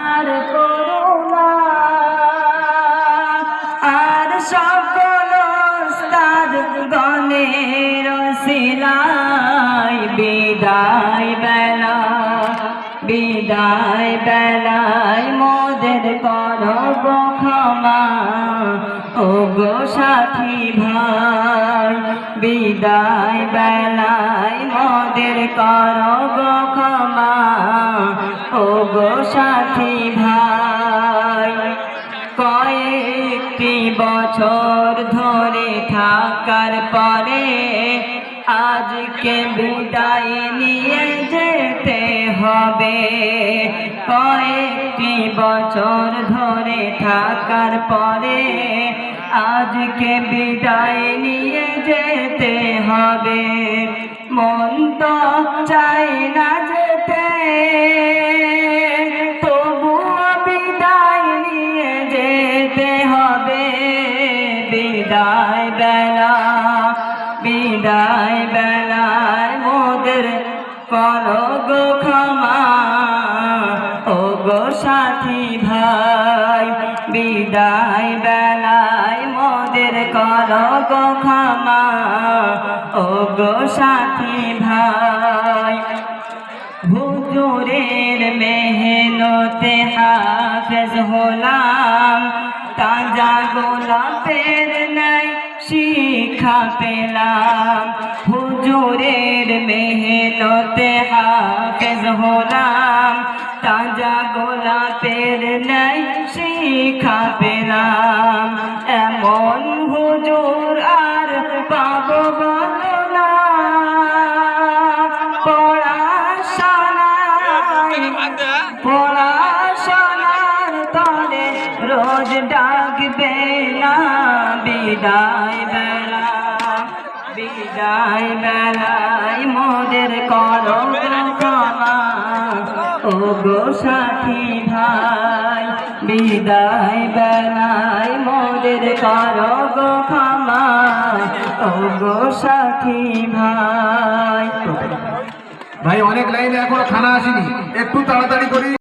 আর করুণা আর সকল ওস্তাদ গণের সিলাই বিদায় বেলায় মোদের করো গো ক্ষমা ও গো সাথী ভাই বিদায় বেলায় মোদের করো গো ক্ষমা ও গো সাথী ভাই কয়েকটি বছর ধরে থাকার পরে আজকে বিদায় নিয়ে যেতে হবে কয়েকটি বছর ধরে থাকার পরে আজকে বিদায় নিয়ে যেতে হবে মন তো চাই না যেতে তবুও বিদায় নিয়ে যেতে হবে বিদায় বেলায় মোদের করো গো ক্ষমা ও গো সাথী ভাই বিদায় বেলায় মোদের করো গো ক্ষমা ও গো সাথী ভাই হুজুরের মেহনতে হাফেজ হলাম তাজা গোলাপের নাই শিক্ষা পেলাম হুজুরের মেহনতে হাফেজ হলাম তাজা গোলাপের নাই শিক্ষা পেলাম এমন হুজুর আর পাবো বলো না পড়াশোনার তলে রোজ ডাকবে না বিদায় বেলায় মোদের করো ক্ষমা ও গো সাথী ভাই বিদায় বেলায় মোদের করো গো ক্ষমা ও গো সাথী ভাই ভাই অনেক লাইনে এখনো খানা আসেনি একটু তাড়াতাড়ি করি।